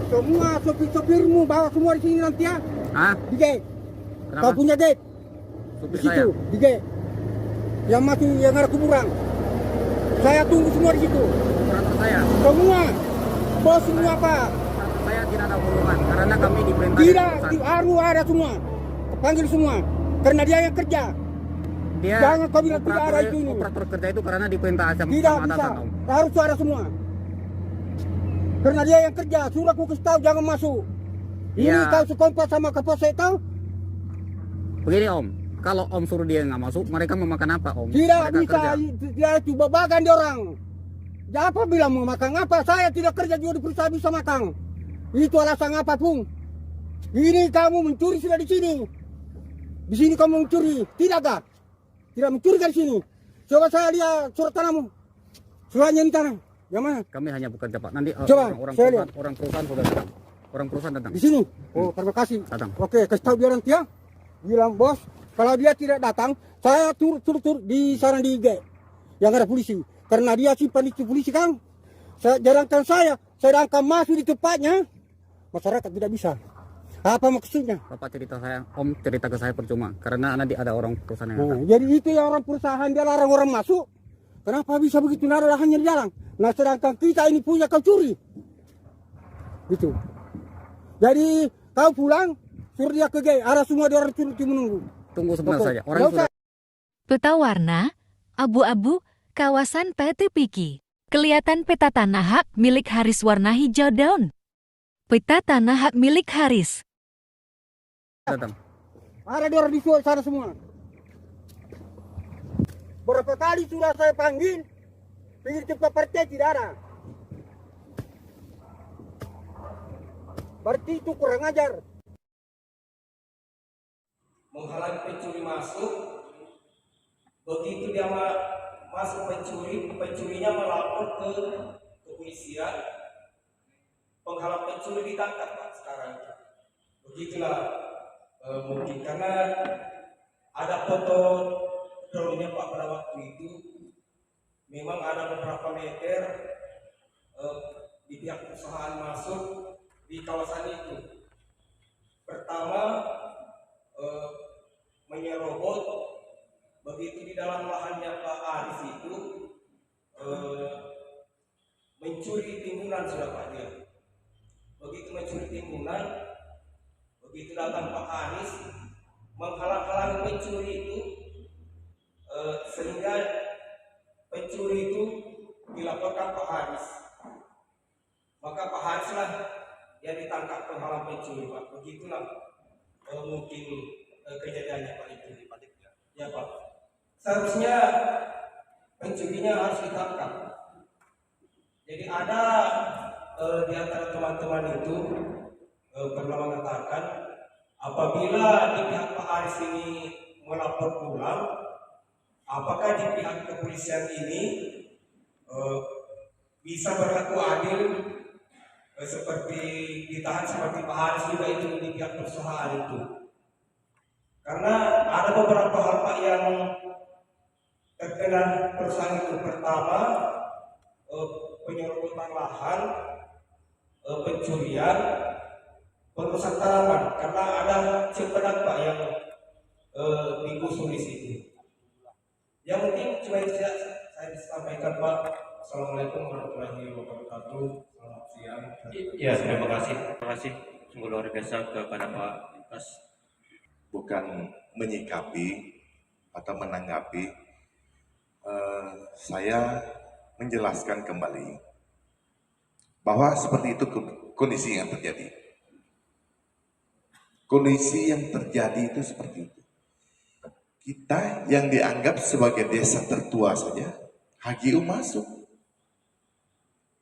Semua sopir-sopirmu bawa semua di sini nanti ya. Hah? Di gate. Kenapa? Kau punya gate. Supir Di situ, saya. di gate. Yang masuk yang arah kuburan. Saya tunggu semua di situ. Operator saya. Semua. Bos semua Pak. Operator saya tidak ada hubungan karena kami diperintah. Tidak, harus ada semua. Panggil semua. Karena dia yang kerja. Dia Jangan kau bilang tidak ada itu ini. Operator kerja itu karena diperintah sama Tidak sama bisa. atasan, Om. Harus ada semua. Karena dia yang kerja. Sudah aku kasih tahu jangan masuk. Ini Iya. kau sekompas sama kapolsek tahu? Begini Om, kalau Om suruh dia nggak masuk, mereka mau makan apa Om? Tidak Mereka bisa. kerja. Dia itu babagan dia orang. Apa bilang mau makan apa? Saya tidak kerja juga di perusahaan bisa makan. Itu alasan apapun. Ini kamu mencuri sudah di sini. Di sini kamu mencuri, tidakkah? Tidak mencuri dari sini. Coba saya lihat surat tanahmu. Suratnya di tanah. Yang mana? Kami hanya bekerja Pak. Nanti Coba, orang saya perusahaan, orang perusahaan sudah datang. Orang perusahaan datang. Di sini. Oh, terima kasih. Datang. Oke, kasih tahu dia nanti ya. Bilang bos, kalau dia tidak datang, saya turut di sana di IG yang ada polisi. Karena dia simpan itu polisi kan. Jarangkan saya sedangkan masuk di tempatnya, masyarakat tidak bisa. Apa maksudnya? Bapak cerita saya, Om cerita ke saya percuma karena nanti ada orang perusahaan yang Nah, datang. jadi itu yang orang perusahaan dia larang orang masuk. Kenapa bisa begitu? Nada lahannya di jalan. Nah sedangkan kita ini punya kau curi. Gitu. Jadi kau pulang, suruh dia ke gate. Ada semua dia orang curi menunggu. Tunggu sebentar Oke. saja. Orang Nggak sudah usah. Peta warna, abu-abu, kawasan PT Piki. Kelihatan peta tanah hak milik Haris warna hijau daun. Peta tanah hak milik Haris. datang. Ada dia orang di sana semua. Berapa kali sudah saya panggil, pinggir tempat partai tidak ada. Berarti itu kurang ajar. Menghalangi pencuri masuk. Begitu dia masuk pencurinya melapor ke kepolisian. Penghalang pencuri ditangkap Pak sekarang. Begitulah mungkin karena ada foto dronenya Pak pada waktu itu. Memang ada beberapa meter di pihak perusahaan masuk di kawasan itu. Pertama menyerobot, begitu di dalam lahannya Pak Aris itu mencuri timbunan sudah Pak dia. Begitu mencuri timbunan, begitu datang Pak Aris menghalang-halangi pencuri itu, sehingga pencuri itu dilaporkan Pak Haris. Maka Pak Haris lah yang ditangkap penghalang pencuri Pak. Begitulah mungkin kejadiannya Pak itu. Ya Pak. Seharusnya pencurinya harus ditangkap. Jadi ada di antara teman-teman itu pernah mengatakan apabila di pihak Pak Haris ini melapor pulang, apakah di pihak kepolisian ini bisa berlaku adil seperti ditahan seperti Pak Haris juga itu di pihak perusahaan itu? Karena ada beberapa hal Pak yang terkena perusahaan itu. Pertama, penyerobotan lahan, pencurian, perusahaan tanaman. Karena ada cempedak Pak yang digusur di situ. Yang mungkin cuma itu saja saya bisa sampaikan Pak. Assalamualaikum warahmatullahi wabarakatuh. Selamat siang. Ya, terima kasih. Terima kasih sungguh luar biasa kepada Pak Lukas. Bukan menyikapi atau menanggapi, saya menjelaskan kembali bahwa seperti itu kondisi yang terjadi. Kondisi yang terjadi itu seperti itu. Kita yang dianggap sebagai desa tertua saja, HGU masuk.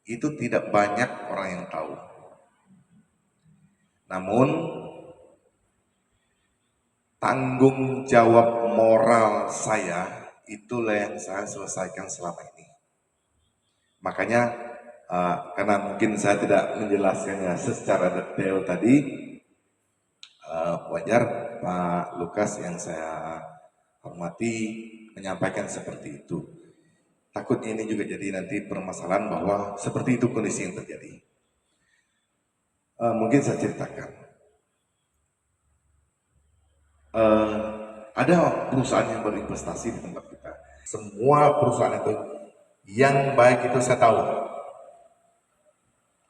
Itu tidak banyak orang yang tahu. Namun, tanggung jawab moral saya itulah yang saya selesaikan selama ini. Makanya karena mungkin saya tidak menjelaskannya secara detail tadi, wajar Pak Lukas yang saya hormati menyampaikan seperti itu. Takutnya ini juga jadi nanti permasalahan bahwa seperti itu kondisi yang terjadi. Mungkin saya ceritakan. Ada perusahaan yang berinvestasi di tempat kita. Semua perusahaan itu yang baik itu saya tahu.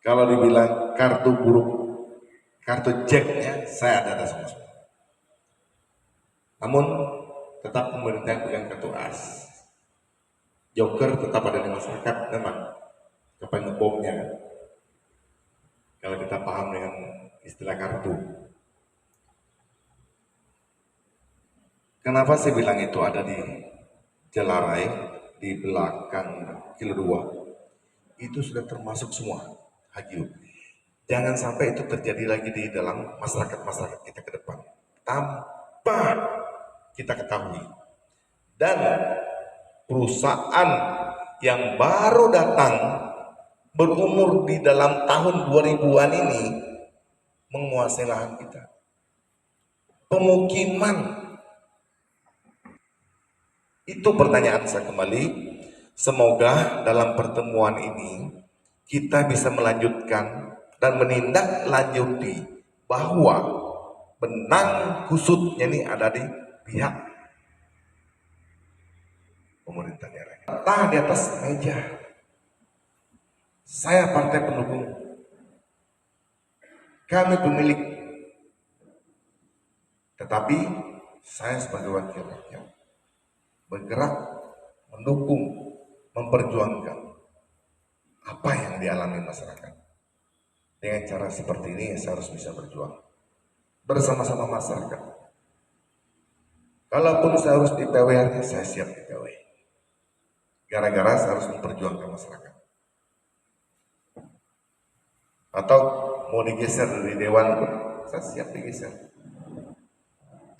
Kalau dibilang kartu buruk, kartu jacknya saya ada semua. Namun tetap pemerintah yang pegang kartu as. Joker tetap ada di masyarakat memang. Kepada bomnya kan. Kalau kita paham dengan istilah kartu. Kenapa saya bilang itu ada di Jelarai, di belakang kilo 2, itu sudah termasuk semua Hagio. Jangan sampai itu terjadi lagi di dalam masyarakat kita ke depan tanpa kita ketahui. Dan perusahaan yang baru datang berumur di dalam tahun 2000-an ini menguasai lahan kita. Pemukiman. Itu pertanyaan saya kembali. Semoga dalam pertemuan ini kita bisa melanjutkan dan menindaklanjuti bahwa benang kusutnya ini ada di pihak pemerintah daerah. Entah di atas meja. Saya partai pendukung. Kami pemilik. Tetapi saya sebagai wakil rakyat bergerak, mendukung, memperjuangkan apa yang dialami masyarakat. Dengan cara seperti ini saya harus bisa berjuang bersama-sama masyarakat. Kalaupun saya harus di PW, saya siap di PW. Gara-gara saya harus memperjuangkan masyarakat. Atau mau digeser dari dewan pun saya siap digeser.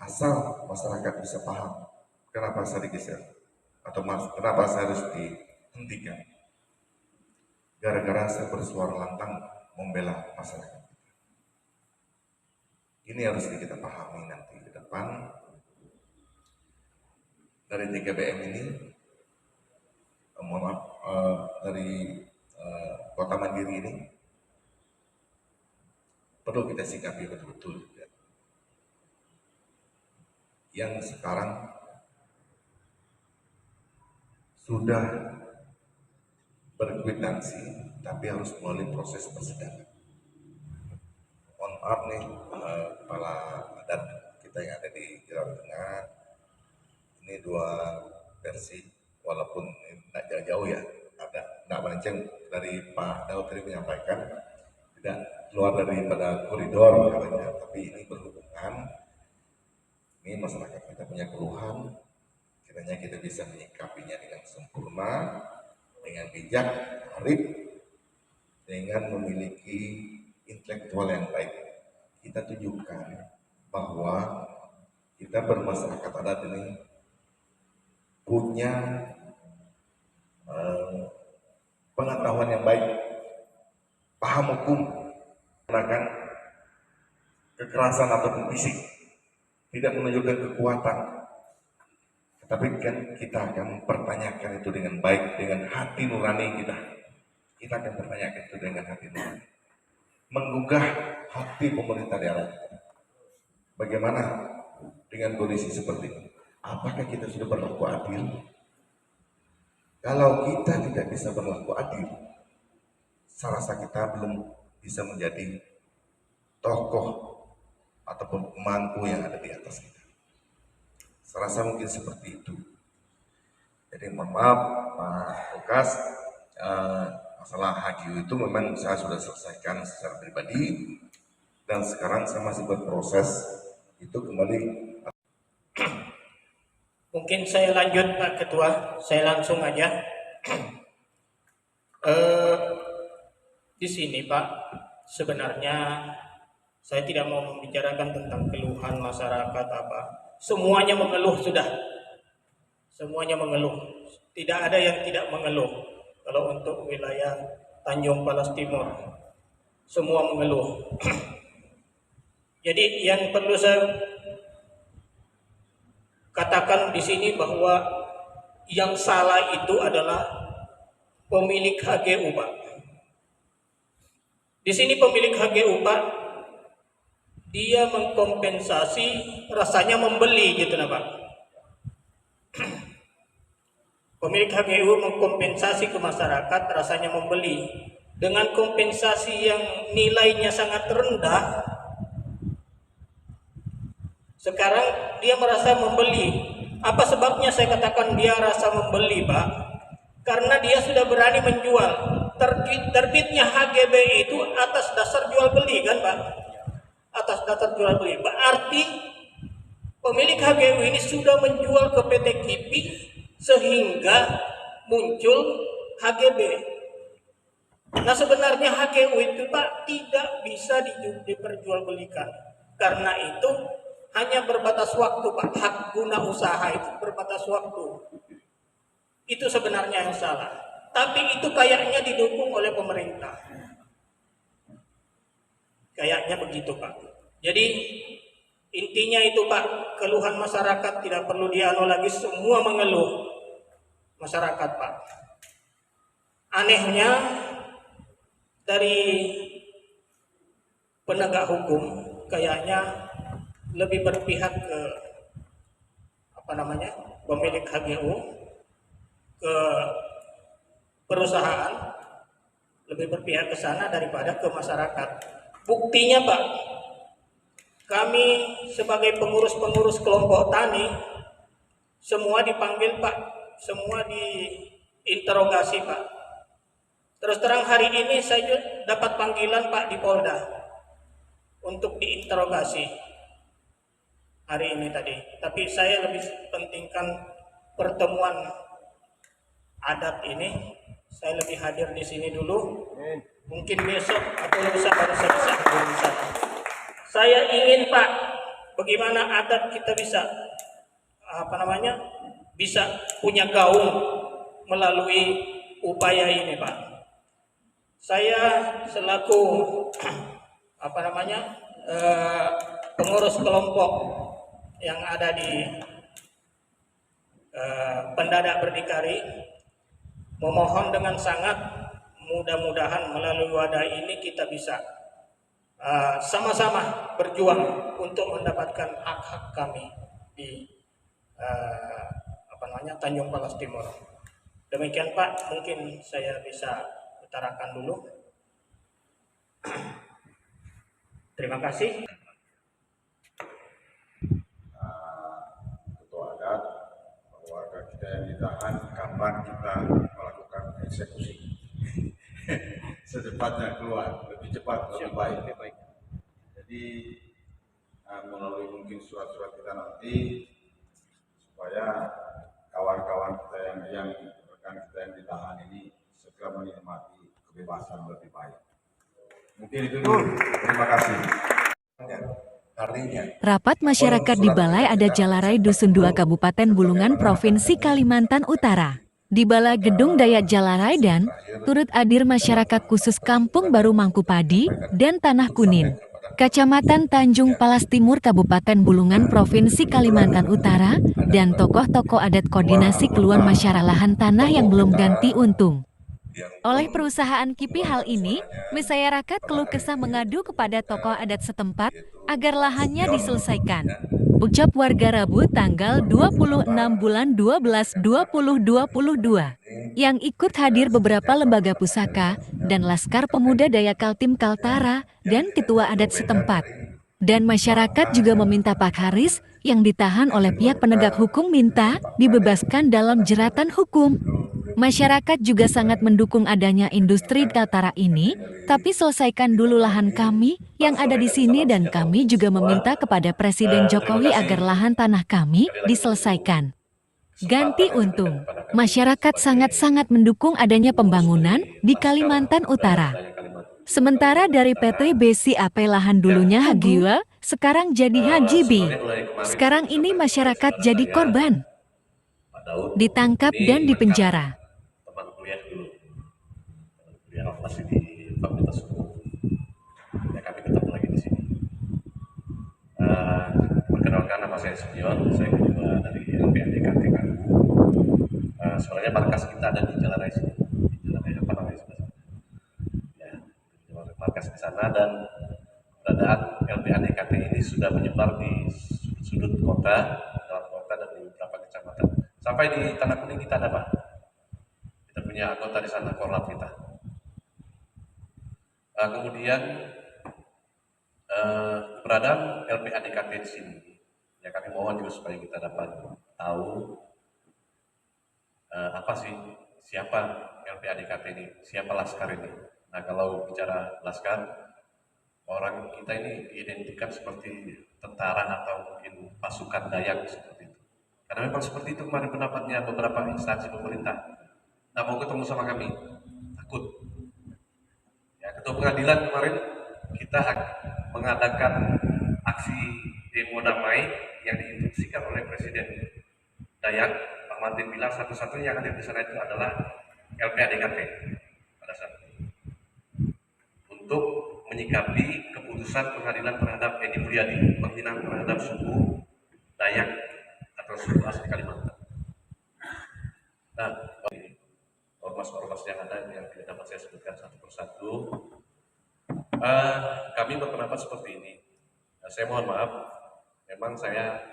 Asal masyarakat bisa paham kenapa saya digeser atau kenapa saya harus dihentikan. Gara-gara saya bersuara lantang membela masyarakat. Ini harus kita pahami nanti ke depan. Dari TGBM ini, mohon maaf, dari Kota Mandiri ini perlu kita sikapi betul-betul. Yang sekarang sudah berkwitansi, tapi harus melalui proses persidangan. Mohon maaf nih, kepala adat kita yang ada di Jawa Tengah, ini dua versi, walaupun tidak jauh-jauh ya, ada tidak melenceng dari Pak Daud tadi menyampaikan, tidak keluar daripada koridor katanya, tapi ini berhubungan. Ini masyarakat kita punya keluhan, kiranya kita bisa menyikapinya dengan sempurna, dengan bijak, arif, dengan memiliki intelektual yang baik. Kita tunjukkan bahwa kita bermasyarakat adat ini punya pengetahuan yang baik, paham hukum, menggunakan kekerasan ataupun fisik, tidak menunjukkan kekuatan. Tapi kan kita akan mempertanyakan itu dengan baik, dengan hati nurani kita. Kita akan pertanyakan itu dengan hati nurani. Menggugah hati pemerintah daerah. Bagaimana dengan kondisi seperti ini? Apakah kita sudah berlaku adil? Kalau kita tidak bisa berlaku adil, saya rasa kita belum bisa menjadi tokoh ataupun pemangku yang ada di atas kita. Saya rasa mungkin seperti itu. Jadi mohon maaf Pak Lukas, masalah Hagio itu memang saya sudah selesaikan secara pribadi dan sekarang saya masih berproses itu kembali. Mungkin saya lanjut Pak Ketua, saya langsung aja. Di sini Pak, sebenarnya saya tidak mau membicarakan tentang keluhan masyarakat apa. Semuanya mengeluh sudah. Semuanya mengeluh. Tidak ada yang tidak mengeluh. Kalau untuk wilayah Tanjung Palas Timur, semua mengeluh. Jadi yang perlu saya katakan di sini bahwa yang salah itu adalah pemilik HGU Pak. Di sini pemilik HGU Pak, dia mengkompensasi, rasanya membeli gitu nah Pak. Pemilik HGU mengkompensasi ke masyarakat, rasanya membeli dengan kompensasi yang nilainya sangat rendah. Sekarang dia merasa membeli. Apa sebabnya saya katakan dia rasa membeli Pak? Karena dia sudah berani menjual. Terbitnya HGB itu atas dasar jual beli kan Pak? Atas dasar jual beli. Berarti pemilik HGU ini sudah menjual ke PT KIPI sehingga muncul HGB. Nah sebenarnya HGU itu Pak tidak bisa diperjualbelikan. Karena itu hanya berbatas waktu Pak. Hak guna usaha itu berbatas waktu. Itu sebenarnya yang salah. Tapi itu kayaknya didukung oleh pemerintah. Kayaknya begitu Pak. Jadi intinya itu Pak, keluhan masyarakat tidak perlu dianu lagi, semua mengeluh masyarakat Pak. Anehnya dari penegak hukum kayaknya lebih berpihak ke pemilik HGU, ke perusahaan, lebih berpihak ke sana daripada ke masyarakat. Buktinya Pak, kami sebagai pengurus-pengurus kelompok tani semua dipanggil Pak, semua diinterogasi Pak. Terus terang hari ini saya dapat panggilan Pak di Polda untuk diinterogasi hari ini tadi. Tapi saya lebih pentingkan pertemuan adat ini. Saya lebih hadir di sini dulu. Mungkin besok atau lusa baru saya bisa hadir di sana. Saya ingin Pak, bagaimana adat kita bisa bisa punya gaung melalui upaya ini Pak. Saya selaku pengurus kelompok yang ada di Pendadak Berdikari memohon dengan sangat, mudah-mudahan melalui wadah ini kita bisa sama-sama berjuang untuk mendapatkan hak-hak kami di Tanjung Palas Timur. Demikian Pak, mungkin saya bisa utarakan dulu. Terima kasih. Ketua adat, warga kita yang ditahan, kapan kita melakukan eksekusi? Secepatnya keluar, lebih cepat, lebih baik. Jadi melalui mungkin surat-surat kita nanti supaya kawan-kawan kita yang rekan kita yang ditahan ini segera menikmati kebebasan lebih baik. Mungkin itu dulu. Terima kasih. Rapat masyarakat di Balai Adat Jalarai Dusun 2 Kabupaten Bulungan Provinsi Kalimantan Utara. Di Balai Gedung Dayak Jalarai dan turut hadir masyarakat khusus Kampung Baru Mangkupadi dan Tanah Kunin, Kecamatan Tanjung Palas Timur Kabupaten Bulungan Provinsi Kalimantan Utara, dan tokoh-tokoh adat koordinasi keluar masyarakat lahan tanah yang belum ganti untung. Oleh perusahaan KIPI hal ini, masyarakat keluh kesah mengadu kepada tokoh adat setempat agar lahannya diselesaikan. Ucap warga Rabu tanggal 26 bulan 12 2022. Yang ikut hadir beberapa lembaga pusaka dan Laskar Pemuda Dayak Kaltim Kaltara dan ketua adat setempat. Dan masyarakat juga meminta Pak Haris yang ditahan oleh pihak penegak hukum minta dibebaskan dalam jeratan hukum. Masyarakat juga sangat mendukung adanya industri Kaltara ini, tapi selesaikan dulu lahan kami yang ada di sini dan kami juga meminta kepada Presiden Jokowi agar lahan tanah kami diselesaikan. Ganti untung. Masyarakat sangat-sangat mendukung adanya pembangunan di Kalimantan Utara. Sementara dari PT BCAP lahan dulunya Hagiwa, sekarang jadi Hajibi. Sekarang ini masyarakat jadi korban. Ditangkap dan dipenjara. Masih di Fakultas Hukum. Ya, kami ketemu lagi di sini. Perkenalkan nama saya Sudion, saya ketua dari LPAD KTKU. Sebenarnya markas kita ada di Jalarai sini. Di Jalarai sebelah sana. Ya, komunikasi di sana, dan keberadaan LPADKT ini sudah menyebar di sudut kota, dalam kota, dan di beberapa kecamatan. Sampai di Tanah Kuning kita ada Pak. Kita punya anggota di sana, korlap kita. Kemudian keberadaan LPADKT di sini, ya kami mohon juga supaya kita dapat tahu apa sih, siapa LPADKT ini, siapa Laskar ini. Nah, kalau bicara Laskar, orang kita ini diidentikan seperti tentara atau mungkin pasukan Dayak seperti itu. Karena memang seperti itu kemarin pendapatnya beberapa instansi pemerintah. Nah, mau ketemu sama kami, takut. Ya, ketua pengadilan kemarin kita mengadakan aksi demo damai yang diinstruksikan oleh Presiden Dayak. Pak Martin bilang satu-satunya yang hadir di sana itu adalah LPADKT pada saat itu, untuk menyikapi keputusan pengadilan terhadap Edi Mulyadi, penghinaan terhadap suku Dayak atau suku asli Kalimantan. Nah, ormas-ormas yang ada yang tidak dapat saya sebutkan satu persatu, kami berpendapat seperti ini. Nah, saya mohon maaf, memang saya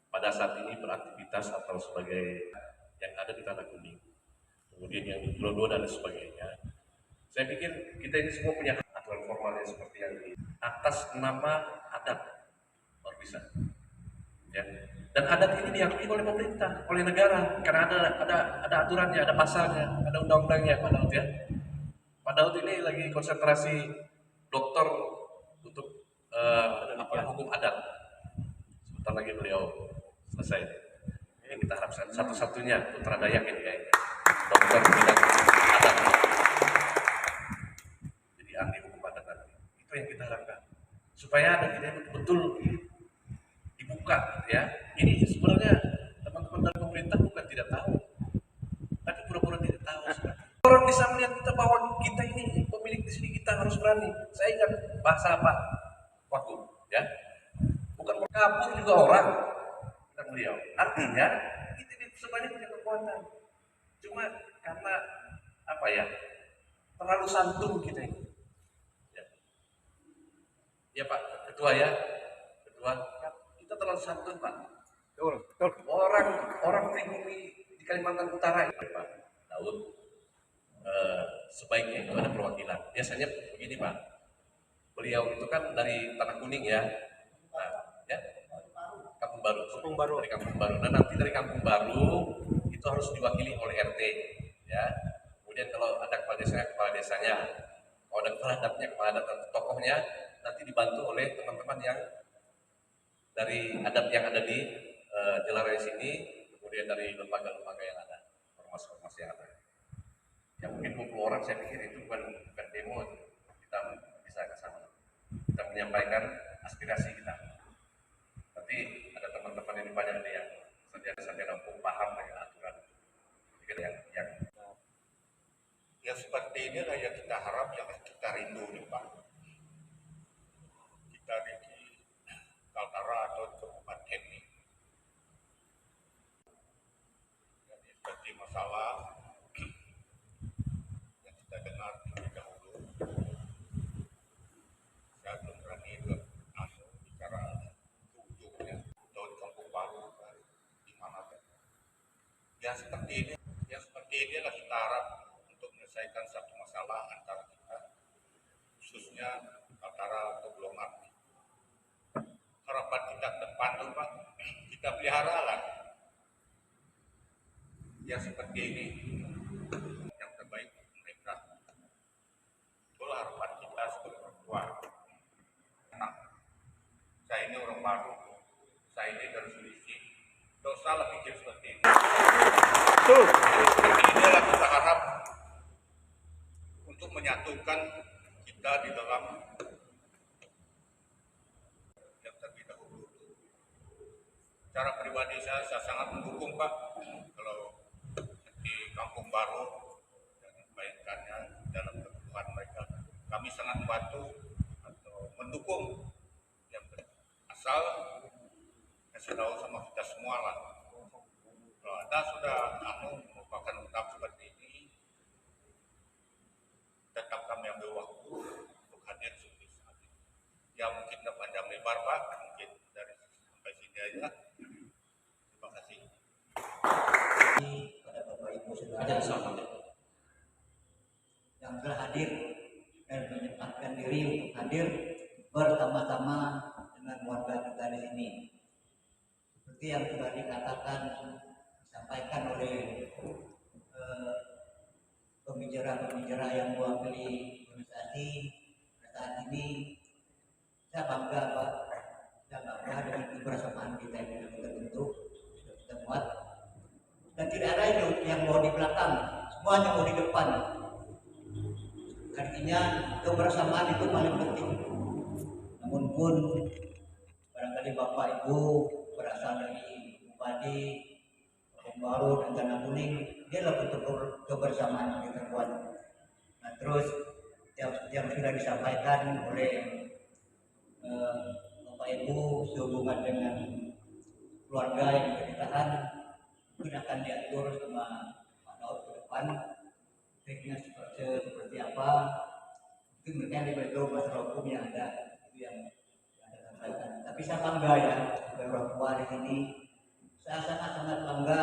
pada saat ini beraktivitas atau sebagai yang ada di Tanah Kuning, kemudian yang di Glodo dan sebagainya. Saya pikir kita ini semua punya aturan formalnya seperti yang ini, atas nama adat baru bisa. Ya. Dan adat ini diakui oleh pemerintah, oleh negara, karena ada aturannya, ada pasalnya, ada undang-undangnya Pak Daud ya. Pak Daud ini lagi konsentrasi doktor untuk hukum adat. Sebentar lagi beliau selesai. Ini kita harapkan satu-satunya putra Dayak ini kayaknya, dokter bidang adat. Jadi ahli hukum adat nanti. Itu yang kita harapkan. Supaya adat kita betul-betul dibuka ya. Ini sebenarnya teman-teman dari pemerintah bukan tidak tahu, tapi pura-pura tidak tahu. Orang bisa melihat kita bahwa kita ini pemilik di sini, kita harus berani. Saya ingat bahasa Pak Waktu ya, bukan kabur juga orang, kata beliau. Artinya kita sebenarnya punya kekuatan, cuma karena apa ya, terlalu santun kita ini. Ya Pak Ketua ya, Ketua, kita terlalu santun Pak. Orang pribumi di Kalimantan Utara itu Pak Daud, sebaiknya itu ada perwakilan. Biasanya begini Pak, beliau itu kan dari Tanah Kuning ya, nah, ya Kampung Baru, dari Kampung Baru. Nah nanti dari Kampung Baru itu harus diwakili oleh RT, ya. Kemudian kalau ada kepala desanya, kalau ada kepala adatnya, kepala adat atau tokohnya, nanti dibantu oleh teman-teman yang dari adat yang ada di Jalarai sini, kemudian dari lembaga-lembaga yang ada, ormas-ormas yang ada. Yang mungkin 20 orang, saya pikir itu bukan demo, kita bisa ke sana. Kita menyampaikan aspirasi kita. Nanti ada teman-teman ini banyak yang sarjana hukum paham dengan aturan. Jadi yang seperti inilah yang kita harap, yang kita rindu nih Pak. Kita di Kaltara atau Kabupaten ini. Jadi seperti masalah yang kita dengar terlebih dahulu. Saya belum berani bicara ujungnya atau di Kampung Baru di mana. Yang seperti ini adalah kita harap untuk menyelesaikan satu masalah antara kita, khususnya antara Pulau Mati. Harapan kita ke depan tuh Pak, kita pelihara lah yang seperti ini, yang terbaik mereka. Itulah harapan kita sebagai orang tua. Nah, saya ini orang baru, saya ini dari Sulawesi, tidak salah pikir seperti ini. Seperti inilah kita harap untuk menyatukan kita di dalam yang terlebih dahulu. Secara pribadi saya sangat mendukung Pak kalau di Kampung Baru dan bayangkannya dalam kebutuhan mereka, kami sangat membantu atau mendukung yang asal kasih tahu sama kita semua lah. Kalau Anda sudah merupakan undang seperti ini, tetap kami ambil waktu untuk hadir seperti saat ini. Ya mungkin nggak panjang lebar Pak, mungkin dari sampai sini aja. Terima kasih. Pada Bapak Ibu Saudara yang telah hadir dan menyempatkan diri untuk hadir bersama-sama dengan warga kita di sini. Seperti yang sudah dikatakan, disampaikan oleh pembicara-pembicara yang mewakili organisasi saat ini, saya bangga Pak, saya bangga dengan kebersamaan kita yang kita bentuk, sudah kita buat, dan tidak ada itu yang mau di belakang, semuanya mau di depan. Artinya kebersamaan itu paling penting. Namun pun barangkali Bapak Ibu berasal dari Bupati, Baru dan Tanah Kuning, dia lah bentuk kebersamaan yang kita buat. Nah, terus yang sudah disampaikan oleh Bapak Ibu sehubungan dengan keluarga yang ditahan, mungkin akan diatur sama Pak Daud ke depan, tekniknya seperti apa, mungkin mereka yang lebih tahu masalah hukum yang ada, itu yang Anda sampaikan. Tapi saya bangga ya, sebagai orang tua di sini, saya sangat bangga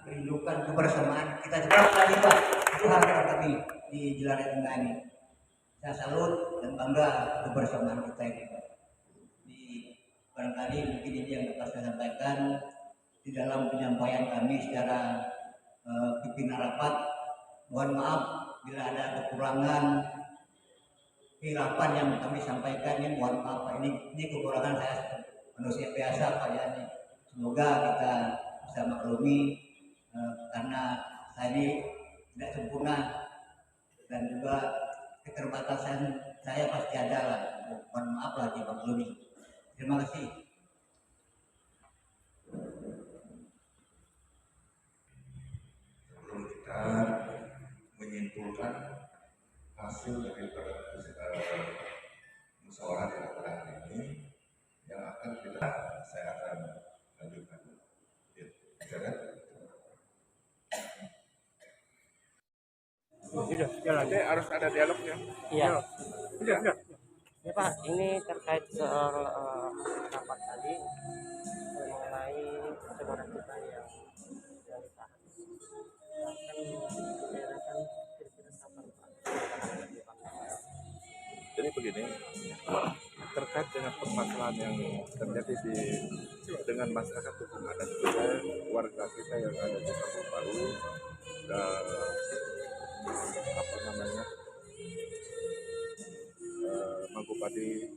merindukan kebersamaan kita juga tadi Pak, itu harapan kami di Jelarai Tengah ini. Saya salut dan bangga kebersamaan kita ini Pak. Barangkali mungkin ini yang dapat saya sampaikan di dalam penyampaian kami secara pimpinan rapat. Mohon maaf bila ada kekurangan harapan yang kami sampaikan, ini mohon maaf Pak, ini kekurangan saya manusia biasa Pak ya. Semoga kita bisa maklumi karena saya ini tidak sempurna dan juga keterbatasan saya pasti ada lah. Mohon maaf lah dimaklumi. Terima kasih. Sebelum kita menyimpulkan hasil daripada musyawarah kedatangan ini yang akan saya akan lanjutkan. Silakan. Nanti harus ada dialognya. Iya. Udah. Ya Pak, ini terkait soal rapat tadi mengenai saudara kita yang ditahan. Akan kira-kira kapan Pak? Jadi begini, terkait dengan permasalahan yang terjadi dengan masyarakat hukum adat juga, warga kita yang ada di Kampung Baru dan Mangkupadi,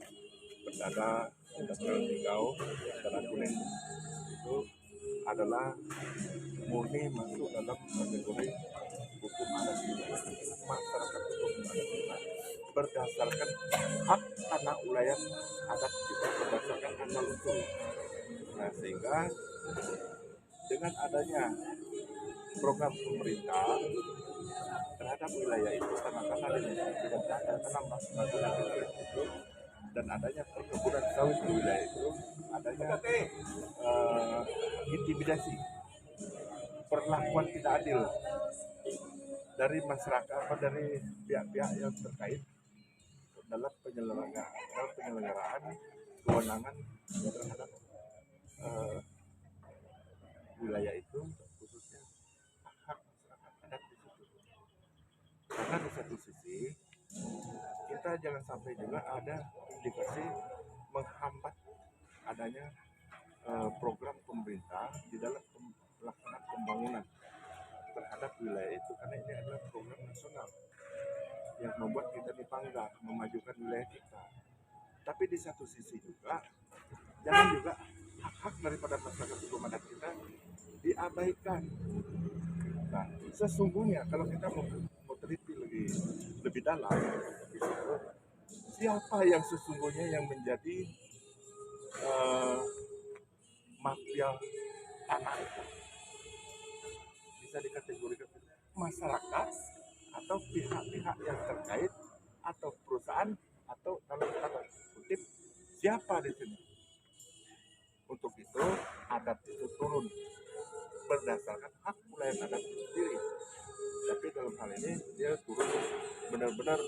Bendana, Industrial Tingkau, Tanah Kuning itu adalah murni masuk dalam kategori hukum adat kita, masyarakat hukum adat kita, berdasarkan hak tanah wilayah adat kita berdasarkan asal usul. Nah, sehingga dengan adanya program pemerintah terhadap wilayah itu tanah-tanah tidak ada tanah wilayah itu dan adanya perkebunan sawit di wilayah itu, adanya intimidasi, perlakuan tidak adil dari masyarakat atau dari pihak-pihak yang terkait dalam penyelenggaraan kewenangan terhadap wilayah itu, khususnya hak masyarakat adat di situ. Karena di satu sisi kita jangan sampai juga ada indikasi menghambat adanya program pemerintah di dalam pelaksanaan pembangunan terhadap wilayah itu, karena ini adalah program nasional yang membuat kita bangga memajukan wilayah kita. Tapi di satu sisi juga jangan juga hak-hak daripada masyarakat hukum adat kita diabaikan. Nah, sesungguhnya kalau kita mau teliti lebih dalam di situ, siapa yang sesungguhnya yang menjadi mafia tanah itu? Bisa dikategorikan masyarakat atau pihak-pihak yang terkait atau perusahaan atau dalam tanda kutip siapa di sini? Untuk itu adat itu turun berdasarkan hak wilayah adat itu sendiri. Tapi dalam hal ini dia turun benar-benar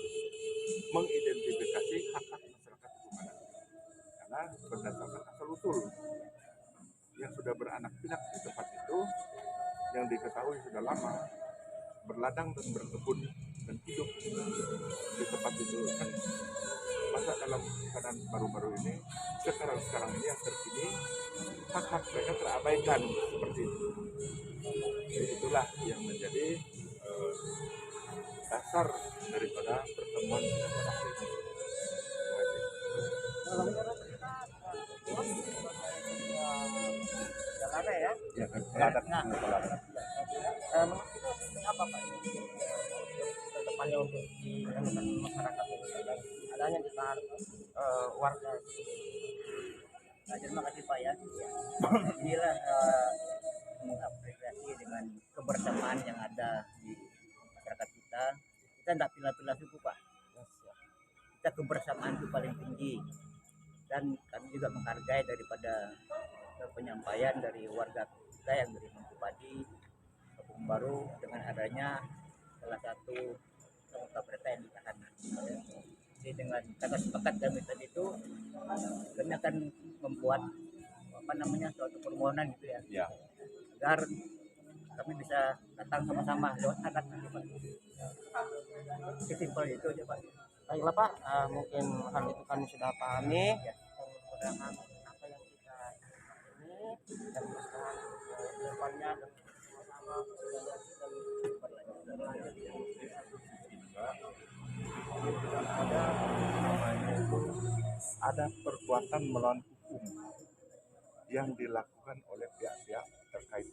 mengidentifikasi mengetahui hak-hak masyarakat itu mana. Karena berdasarkan asal usul yang sudah beranak pinak di tempat itu, yang diketahui sudah lama berladang dan berkebun dan hidup di tempat itu kan, masa dalam keadaan baru-baru ini sekarang ini yang terkini hak-hak mereka terabaikan seperti itu. Jadi itulah yang menjadi dasar daripada pertemuan kita pada hari ini. Jalannya ya. Ya, peladat. Menurut kita apa Pak depannya untuk dilakukan masyarakat adanya ditahan warga. Nah, terima kasih Pak ya. Inilah mengapresiasi dengan kebersamaan yang ada di masyarakat kita. Kita tidak pilih-pilih suku Pak. Kita kebersamaan itu paling tinggi. Dan kami juga menghargai daripada penyampaian dari warga kita yang dari Mangkupadi, Kampung Baru dengan adanya salah satu anggota mereka yang ditahan. Jadi dengan kata sepakat kami tadi itu kami akan membuat suatu permohonan gitu ya, agar kami bisa datang sama-sama lewat adat nanti Pak. Simpel itu aja Pak. Baiklah Pak, mungkin hal itu kami sudah pahami. Mudah-mudahan apa yang kita ini dan depannya dan sama-sama ada perbuatan melawan hukum yang dilakukan oleh pihak-pihak terkait.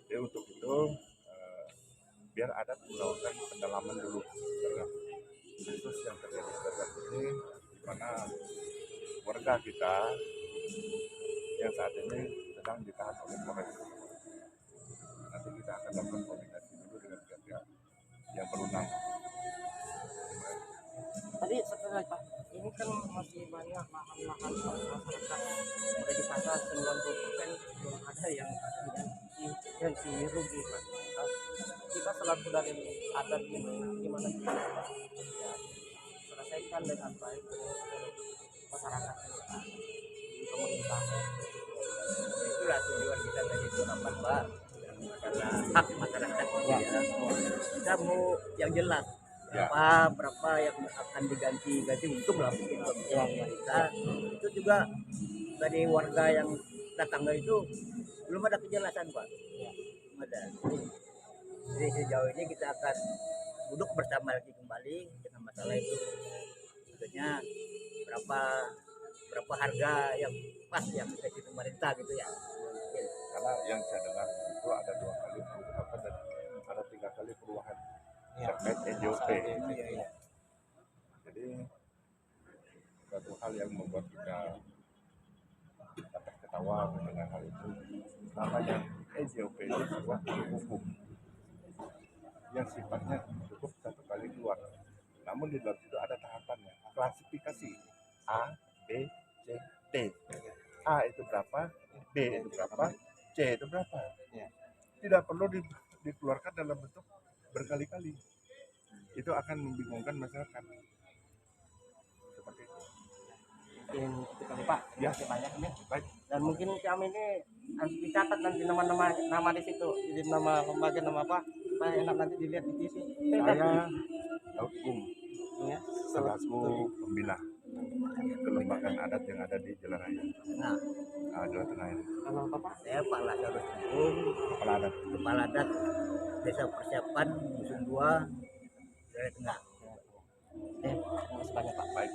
Jadi untuk itu biar adat melakukan pendalaman dulu terhadap kasus yang terjadi saat ini, di mana warga kita yang saat ini sedang ditahan oleh Polres. Nanti kita akan lakukan koordinasi dulu dengan pihak-pihak yang berwenang. Tadi setelah Pak, ini kan masih banyak lahan-lahan masyarakat udah ditata 90% belum ada yang rugi Pak. Kita selaku dari adat ini gimana kita selesaikan dengan baik masyarakat di pemerintah. Itulah tujuan kita tadi itu apa Pak? Karena hak masyarakat ya. Kita mau yang jelas berapa yang akan diganti untung lah mungkin kita. Itu juga dari warga yang datang itu belum ada kejelasan Pak. Belum ada. Jadi sejauh ini kita akan duduk bersama lagi kembali dengan masalah itu. Maksudnya berapa harga yang pas yang dikasih pemerintah gitu ya. Karena yang saya dengar itu ada 2 kali perubahan dan ada 3 kali perubahan terkait NJOP. Jadi satu hal yang membuat kita dapat ketawa mendengar hal itu, namanya NJOP itu sebuah hukum yang sifatnya cukup 1 kali keluar. Namun di dalam situ ada tahapannya, klasifikasi A, B, C, D. A itu berapa, B itu berapa, C itu berapa. Tidak perlu dikeluarkan dalam bentuk berkali-kali. Itu akan membingungkan masyarakat. Seperti itu. Mungkin itu kan Pak, Ya, banyak ini. baik. Dan mungkin kami ini harus dicatat nanti nama di situ, jadi nama lembaga nama apa, supaya enak nanti dilihat di TV. Saya hukum Ya, selaku pembina kelembagaan adat yang ada di Jalan Raya, Jawa Tengah ini. kalau Bapak Saya Pak Lazarus Hukum, Kepala Adat Desa Persiapan Dusun 2 Jawa Tengah. terima kasih banyak Pak. Baik.